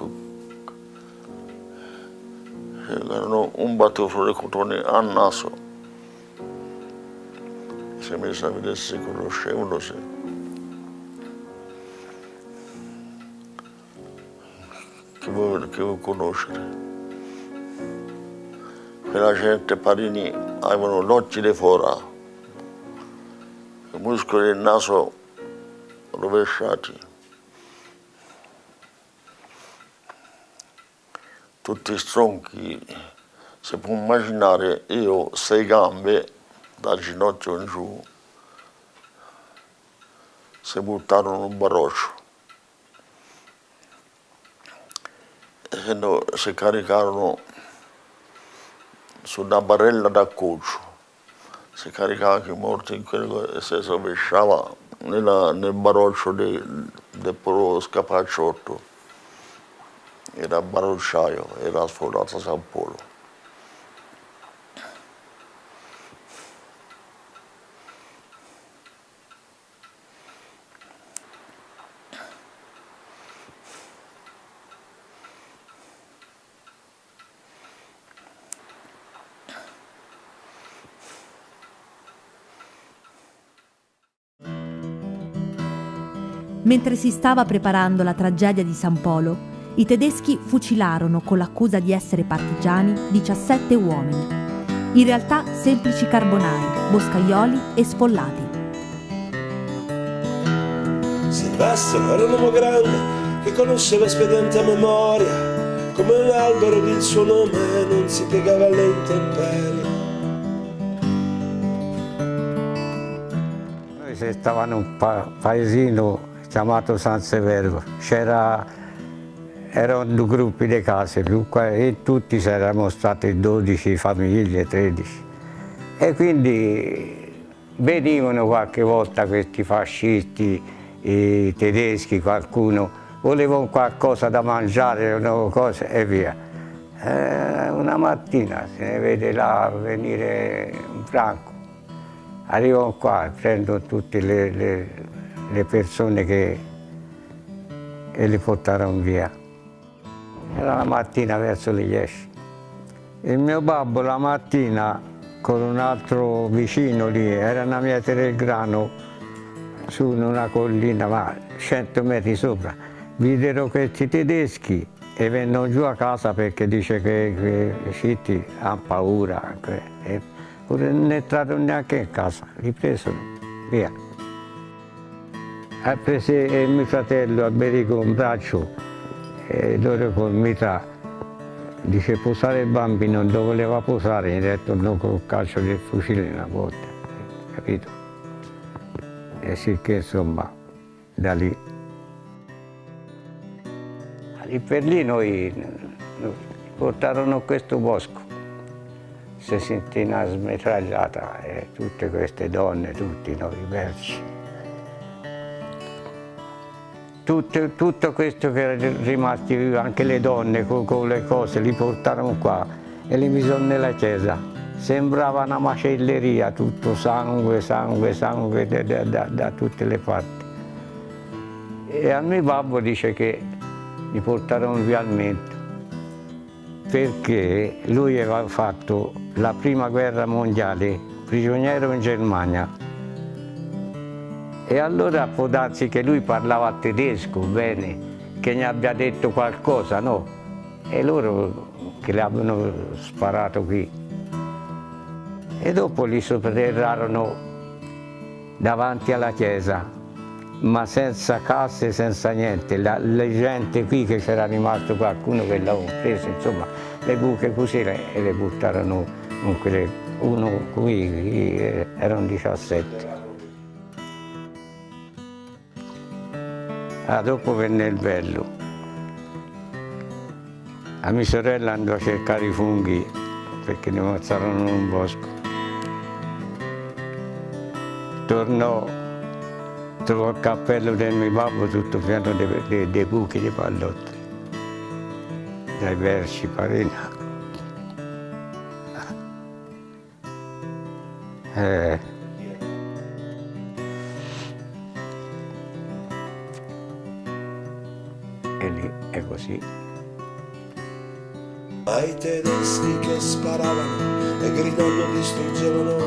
[SPEAKER 7] erano un battefuori di cotone al naso. Si è messo a vedere se conoscevano. Che voi che vuoi conoscere. Quella gente Parini avevano gli occhi di fuori, i muscoli del naso rovesciati, tutti stronchi. Si può immaginare io 6 gambe dal ginocchio in giù, si buttarono un baroccio e no, si caricarono su una barella d'accoggio, si caricava anche i morti in quello e si rovesciava nel baroccio del scapacciotto. Era barocciaio, era sfondato San Polo.
[SPEAKER 11] Mentre si stava preparando la tragedia di San Polo, i tedeschi fucilarono con l'accusa di essere partigiani 17 uomini, in realtà semplici carbonai, boscaioli e spollati.
[SPEAKER 20] Silvestro era un uomo grande che conosceva espedienti a memoria, come un albero ed il suo nome non si piegava alle intemperie.
[SPEAKER 21] Noi si stavamo in un paesino chiamato San Severo, erano 2 gruppi di case e tutti eravamo stati 12 famiglie, 13. E quindi venivano qualche volta questi fascisti, i tedeschi, qualcuno, volevano qualcosa da mangiare cose, e via. Una mattina se ne vede là venire un branco, arrivano qua, prendono tutte le persone e li portarono via. Era la mattina verso le 10. Il mio babbo la mattina con un altro vicino lì, era una miete del grano su una collina, ma 100 metri sopra, videro questi tedeschi e vennero giù a casa perché dice che i sciiti hanno paura. E non è entrato neanche in casa, li presero via. Ha preso il mio fratello Alberico un braccio e loro col mitra dice posare il bambino, non lo voleva posare, gli ha detto no col calcio del fucile una volta, capito? E sì che insomma da lì per lì noi portarono questo bosco, si sentì una smetragliata e tutte queste donne, tutti noi diversi. Tutto questo che era rimasti vivo, anche le donne con le cose, li portarono qua e li misero nella chiesa. Sembrava una macelleria, tutto sangue da tutte le parti. E a mio babbo dice che mi portarono via al mento, perché lui aveva fatto la prima guerra mondiale prigioniero in Germania. E allora può darsi che lui parlava tedesco bene, che ne abbia detto qualcosa, no? E loro che le abbiano sparato qui. E dopo li sotterrarono davanti alla chiesa, ma senza casse, senza niente. La gente qui che c'era rimasto qualcuno che l'aveva preso, insomma, le buche così e le buttarono con quelle, uno qui, erano 17. Dopo venne il bello. A mia sorella andò a cercare i funghi perché ne ammazzarono in un bosco. Tornò, trovò il cappello del mio babbo tutto pieno dei buchi di pallottoli, dai versi, Parina. E lì è così.
[SPEAKER 20] Ai tedeschi che sparavano e gridando distruggevano,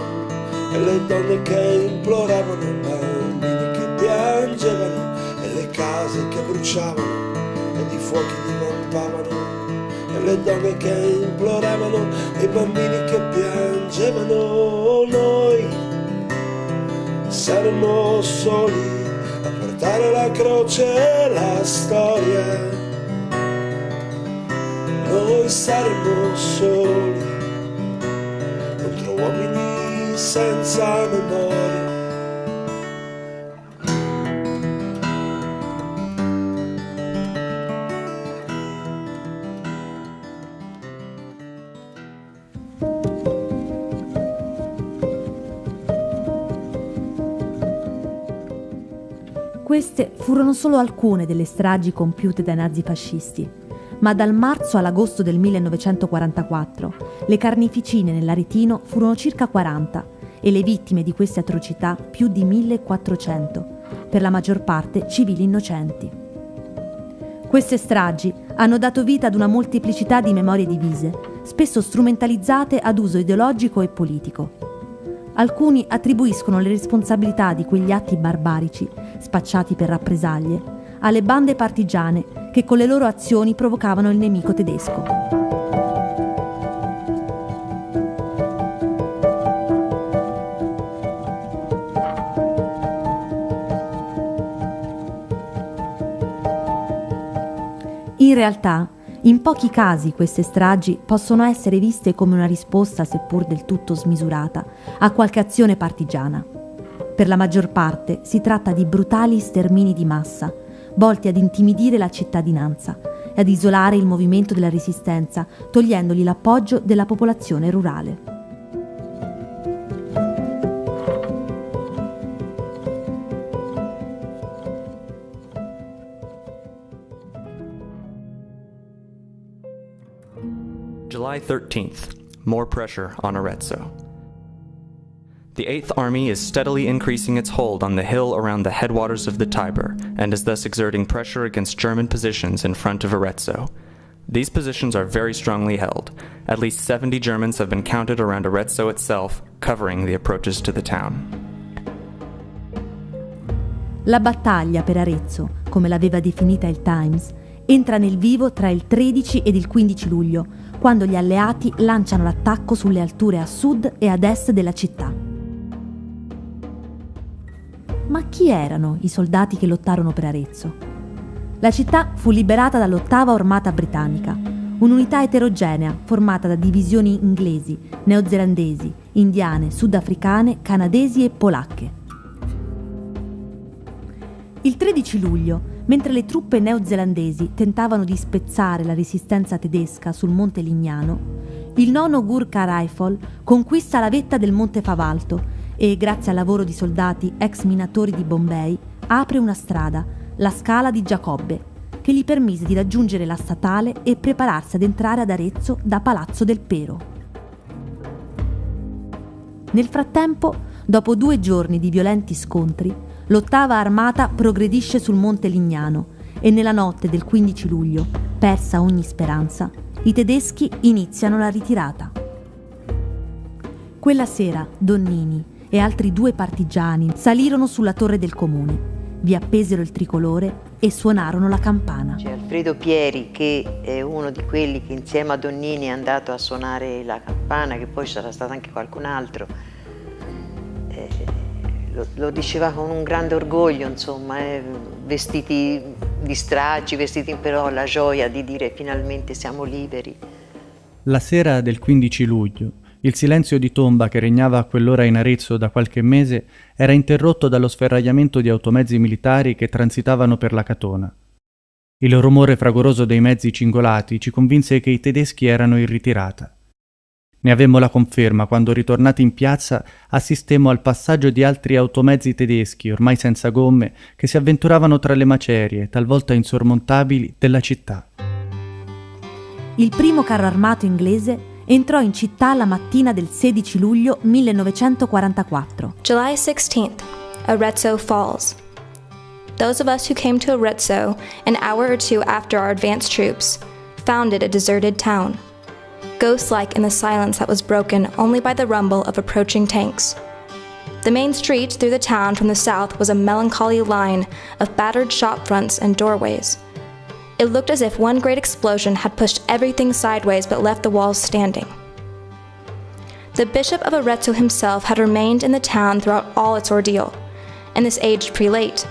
[SPEAKER 20] e le donne che imploravano, i bambini che piangevano, e le case che bruciavano, ed i fuochi divampavano, e le donne che imploravano, e i bambini che piangevano. Noi saremmo soli a portare la croce e la storia. Noi saremmo soli contro uomini senza memoria.
[SPEAKER 11] Queste furono solo alcune delle stragi compiute dai nazifascisti, ma dal marzo all'agosto del 1944 le carneficine nell'Aretino furono circa 40 e le vittime di queste atrocità più di 1400, per la maggior parte civili innocenti. Queste stragi hanno dato vita ad una molteplicità di memorie divise, spesso strumentalizzate ad uso ideologico e politico. Alcuni attribuiscono le responsabilità di quegli atti barbarici, spacciati per rappresaglie, alle bande partigiane che con le loro azioni provocavano il nemico tedesco. In realtà, in pochi casi queste stragi possono essere viste come una risposta, seppur del tutto smisurata, a qualche azione partigiana. Per la maggior parte si tratta di brutali stermini di massa, volti ad intimidire la cittadinanza e ad isolare il movimento della resistenza, togliendogli l'appoggio della popolazione rurale.
[SPEAKER 19] July 13th. More pressure on Arezzo. The 8th Army is steadily increasing its hold on the hill around the headwaters of the Tiber and is thus exerting pressure against German positions in front of Arezzo. These positions are very strongly held. At least 70 Germans have been counted around Arezzo itself, covering the approaches to the town.
[SPEAKER 11] La battaglia per Arezzo, come l'aveva definita il Times, entra nel vivo tra il 13 ed il 15 luglio, quando gli alleati lanciano l'attacco sulle alture a sud e ad est della città. Ma chi erano i soldati che lottarono per Arezzo? La città fu liberata dall'8ª Armata britannica, un'unità eterogenea formata da divisioni inglesi, neozelandesi, indiane, sudafricane, canadesi e polacche. Il 13 luglio, mentre le truppe neozelandesi tentavano di spezzare la resistenza tedesca sul Monte Lignano, il 9° Gurkha Rifle conquista la vetta del Monte Favalto e, grazie al lavoro di soldati ex minatori di Bombay, apre una strada, la Scala di Giacobbe, che gli permise di raggiungere la statale e prepararsi ad entrare ad Arezzo da Palazzo del Pero. Nel frattempo, dopo 2 giorni di violenti scontri, l'8ª Armata progredisce sul Monte Lignano e nella notte del 15 luglio, persa ogni speranza, i tedeschi iniziano la ritirata. Quella sera Donnini e altri 2 partigiani salirono sulla torre del comune, vi appesero il tricolore e suonarono la campana.
[SPEAKER 15] C'è Alfredo Pieri, che è uno di quelli che insieme a Donnini è andato a suonare la campana, che poi sarà stato anche qualcun altro. Lo diceva con un grande orgoglio, insomma, vestiti di stragi, vestiti però la gioia di dire finalmente siamo liberi.
[SPEAKER 1] La sera del 15 luglio, il silenzio di tomba che regnava a quell'ora in Arezzo da qualche mese era interrotto dallo sferragliamento di automezzi militari che transitavano per la Catona. Il rumore fragoroso dei mezzi cingolati ci convinse che i tedeschi erano in ritirata. Ne avemmo la conferma quando, ritornati in piazza, assistemmo al passaggio di altri automezzi tedeschi, ormai senza gomme, che si avventuravano tra le macerie, talvolta insormontabili, della città.
[SPEAKER 11] Il primo carro armato inglese entrò in città la mattina del 16 luglio 1944.
[SPEAKER 5] July 16th, Arezzo falls. Those of us who came to Arezzo an hour or two after our advanced troops found it a deserted town, ghost-like in the silence that was broken only by the rumble of approaching tanks. The main street through the town from the south was a melancholy line of battered shop fronts and doorways. It looked as if one great explosion had pushed everything sideways but left the walls standing. The Bishop of Arezzo himself had remained in the town throughout all its ordeal, and this aged prelate.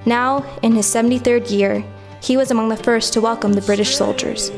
[SPEAKER 5] Now, in his 73rd year, he was among the first to welcome the British soldiers.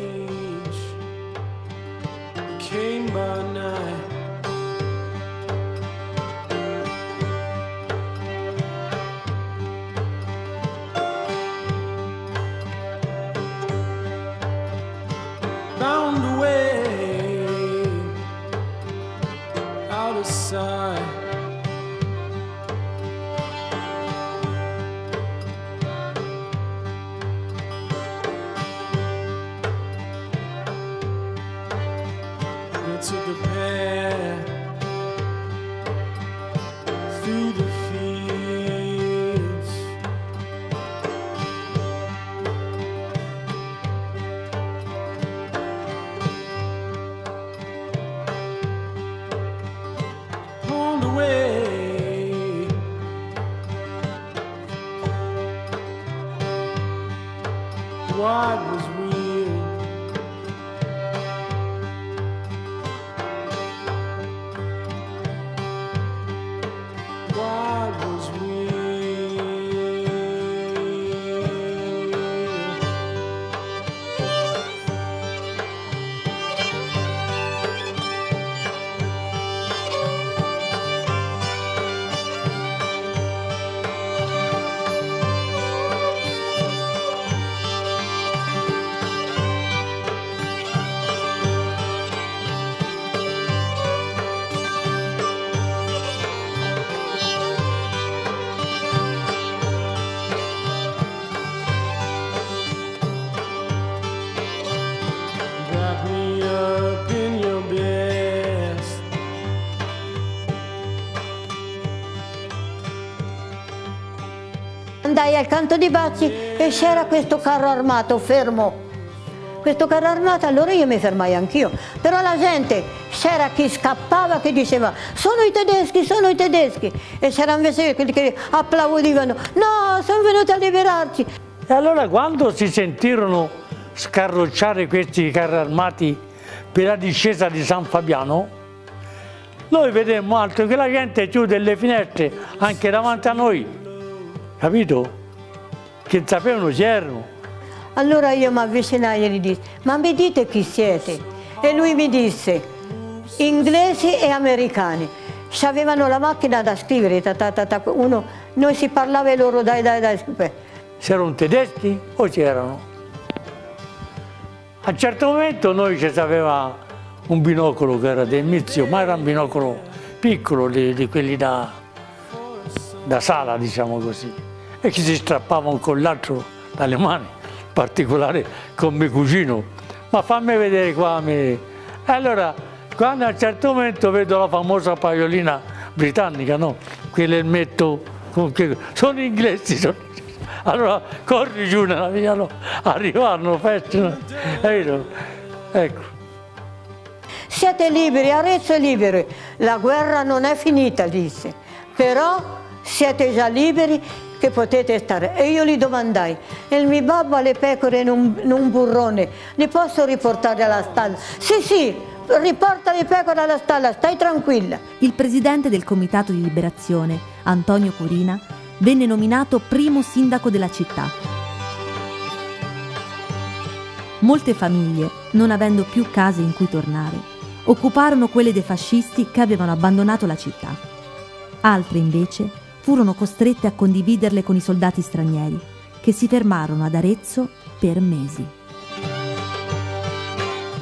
[SPEAKER 17] Andai al Canto di Bacci e c'era questo carro armato fermo. Questo carro armato, allora io mi fermai anch'io. Però la gente, c'era chi scappava, che diceva sono i tedeschi. E c'era invece quelli che applaudivano, no, sono venuti a liberarci.
[SPEAKER 12] E allora quando si sentirono scarrocciare questi carri armati per la discesa di San Fabiano, noi vedemmo altro che la gente chiude le finestre anche davanti a noi, capito? Che sapevano chi erano.
[SPEAKER 17] Allora io mi avvicinai e gli dissi, ma mi dite chi siete? E lui mi disse, inglesi e americani. Avevano la macchina da scrivere, noi si parlava e loro dai.
[SPEAKER 12] C'erano tedeschi o c'erano? A un certo momento noi ci sapeva un binocolo che era del Mizio, ma era un binocolo piccolo, di quelli da sala, diciamo così, e che si strappava un con l'altro dalle mani, in particolare con mio cugino. Ma fammi vedere qua. E allora, quando a un certo momento vedo la famosa paiolina britannica, no? Quell'elmetto, sono inglesi, allora corri giù nella via, no? Arrivarono, fecero, ecco.
[SPEAKER 17] Siete liberi, Arezzo è libero, la guerra non è finita, disse, però siete già liberi che potete stare. E io gli domandai, e il mio babbo ha le pecore in un burrone, li posso riportare alla stalla? Sì, riporta le pecore alla stalla, stai tranquilla.
[SPEAKER 11] Il presidente del Comitato di Liberazione, Antonio Curina, venne nominato primo sindaco della città. Molte famiglie, non avendo più case in cui tornare, occuparono quelle dei fascisti che avevano abbandonato la città. Altre invece furono costrette a condividerle con i soldati stranieri, che si fermarono ad Arezzo per mesi.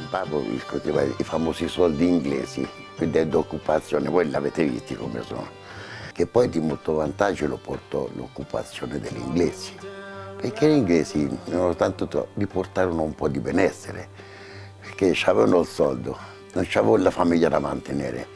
[SPEAKER 6] Babbo discuteva i famosi soldi inglesi, quindi d'occupazione, voi l'avete visti come sono. Che poi di molto vantaggio lo portò l'occupazione degli inglesi, perché gli inglesi, nonostante gli portarono un po' di benessere, perché avevano il soldo, non c'avevano la famiglia da mantenere,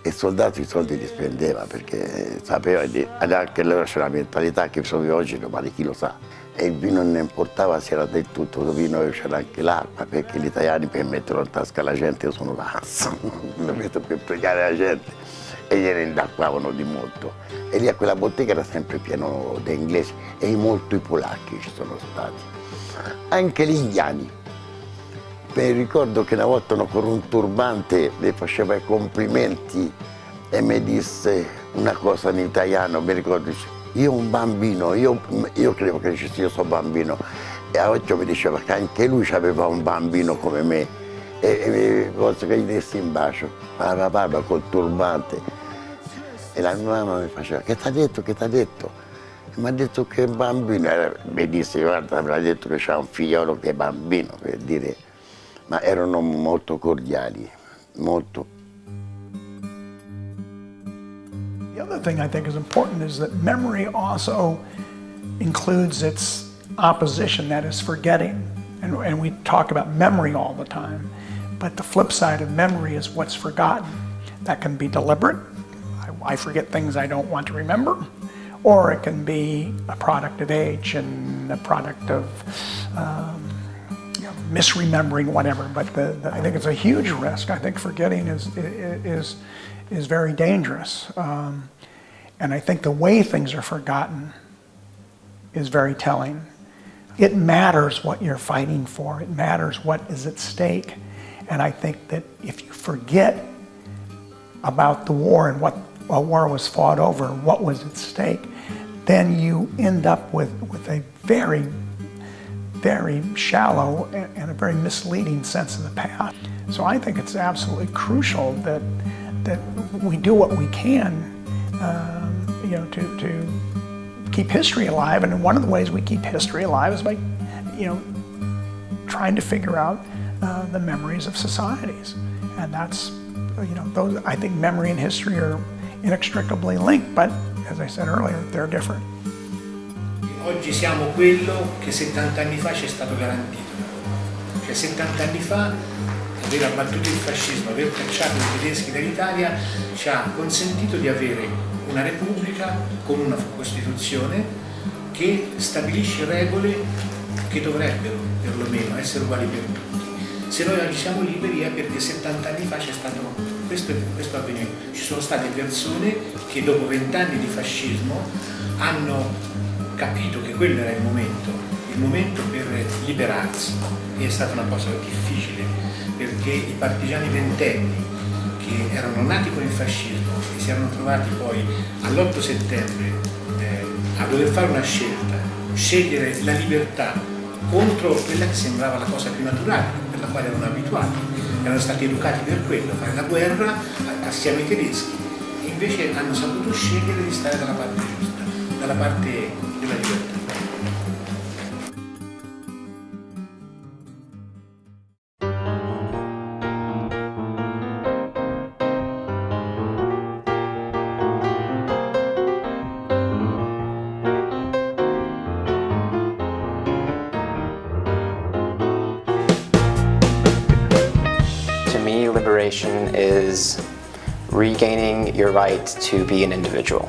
[SPEAKER 6] e il soldato i soldi li spendeva, perché sapeva, anche allora c'era la mentalità che sono oggi, domani chi lo sa. E il vino non importava se era del tutto, il vino c'era anche l'arma, perché gli italiani per metterlo in tasca alla gente sono pazzi, lo metto per pregare la gente. E gliene indacquavano di molto. E lì a quella bottega era sempre pieno di inglesi e molto i polacchi ci sono stati. anche gli indiani. Mi ricordo che una volta uno con un turbante mi faceva i complimenti e mi disse una cosa in italiano, mi ricordo, io un bambino, io credo che io sono bambino, e a oggi mi diceva che anche lui aveva un bambino come me, e forse che gli dessi in bacio, papà col turbante, e la mia mamma mi faceva, che ti ha detto, che ti ha detto? Mi ha detto che è bambino, mi disse, guarda, mi ha detto che c'ha un figliolo che è bambino, per dire, ma erano molto cordiali, molto.
[SPEAKER 8] The other thing I think is important is that memory also includes its opposition, that is forgetting. And we talk about memory all the time, but the flip side of memory is what's forgotten. That can be deliberate. I forget things I don't want to remember, or it can be a product of age and a product of misremembering whatever. But I think it's a huge risk. I think forgetting is very dangerous. And I think the way things are forgotten is very telling. It matters what you're fighting for. It matters what is at stake. And I think that if you forget about the war and what a war was fought over, what was at stake, then you end up with a very, very shallow and a very misleading sense of the past. So I think it's absolutely crucial that we do what we can to keep history alive. And one of the ways we keep history alive is by trying to figure out the memories of societies. And that's, those, I think memory and history are inextricably linked, but as I said earlier, they're different.
[SPEAKER 9] Oggi siamo quello che 70 anni fa ci è stato garantito. Cioè 70 anni fa aver abbattuto il fascismo, aver cacciato i tedeschi dall'Italia ci ha consentito di avere una repubblica con una Costituzione che stabilisce regole che dovrebbero perlomeno essere uguali per tutti. Se noi oggi siamo liberi è perché 70 anni fa c'è stato questo avvenimento. Ci sono state persone che dopo 20 anni di fascismo hanno capito che quello era il momento per liberarsi, e è stata una cosa difficile perché i partigiani ventenni che erano nati con il fascismo e si erano trovati poi all'8 settembre a dover fare una scelta, scegliere la libertà contro quella che sembrava la cosa più naturale, per la quale erano abituati, erano stati educati per quello, fare la guerra assieme ai tedeschi, e invece hanno saputo scegliere di stare dalla parte giusta, dalla parte della libertà.
[SPEAKER 22] To me, liberation is regaining your right to be an individual.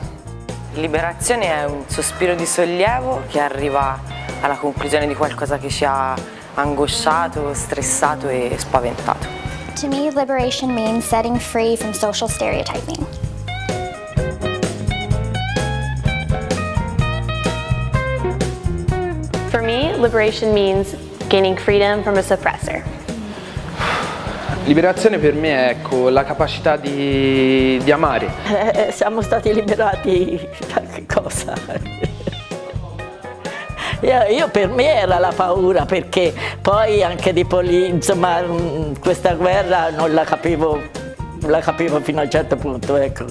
[SPEAKER 23] Liberazione è un sospiro di sollievo che arriva alla conclusione di qualcosa che ci ha angosciato, stressato e spaventato.
[SPEAKER 24] To me, liberation means setting free from social stereotyping.
[SPEAKER 25] For me, liberation means gaining freedom from a suppressor.
[SPEAKER 26] Liberazione per me è la capacità di amare.
[SPEAKER 27] Siamo stati liberati da che cosa? Io per me era la paura, perché poi anche insomma questa guerra non la capivo fino a un certo punto, ecco.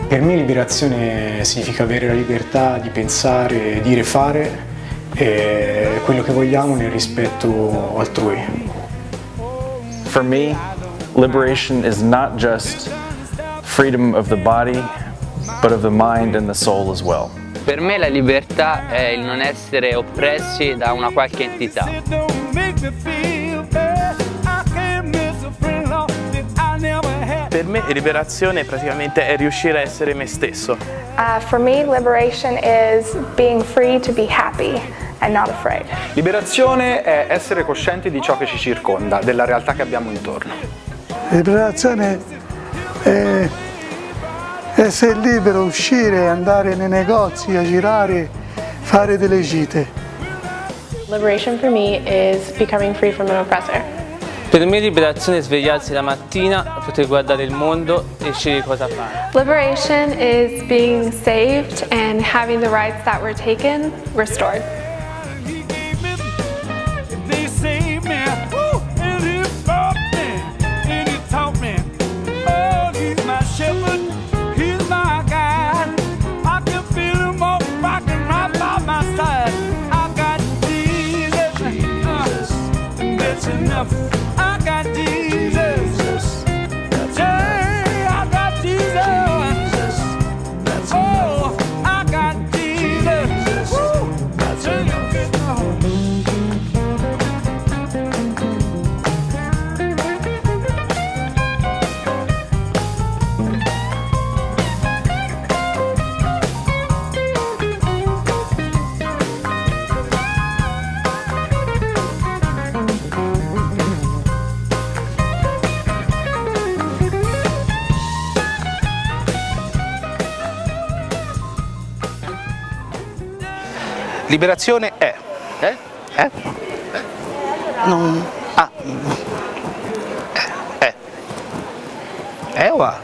[SPEAKER 28] Per me liberazione significa avere la libertà di pensare, dire, fare quello che vogliamo nel rispetto altrui.
[SPEAKER 29] For me, liberation is not just freedom of the body, but of the mind and the soul as well.
[SPEAKER 30] Per me la libertà è il non essere oppressi da una qualche entità.
[SPEAKER 31] Per me liberazione praticamente è riuscire a essere me stesso.
[SPEAKER 32] For me, liberation is being free to be happy and not afraid.
[SPEAKER 31] Liberazione è essere coscienti di ciò che ci circonda, della realtà che abbiamo intorno.
[SPEAKER 33] Liberazione è
[SPEAKER 2] essere libero, uscire, andare nei negozi, a girare, fare delle gite.
[SPEAKER 25] Liberation for me is becoming free from an oppressor.
[SPEAKER 31] Per me liberazione è svegliarsi la mattina, poter guardare il mondo e scegliere cosa fare.
[SPEAKER 32] Liberation is being saved and having the rights that were taken restored.
[SPEAKER 3] They saved me, and he bought me, and he taught me. Oh, he's my shepherd, he's my guide. I can feel him all rocking right by my side. I got Jesus, and that's enough. I got Jesus, yeah, I got Jesus. Oh, I got Jesus. Woo.
[SPEAKER 9] Liberazione è.
[SPEAKER 2] Non...
[SPEAKER 9] O A?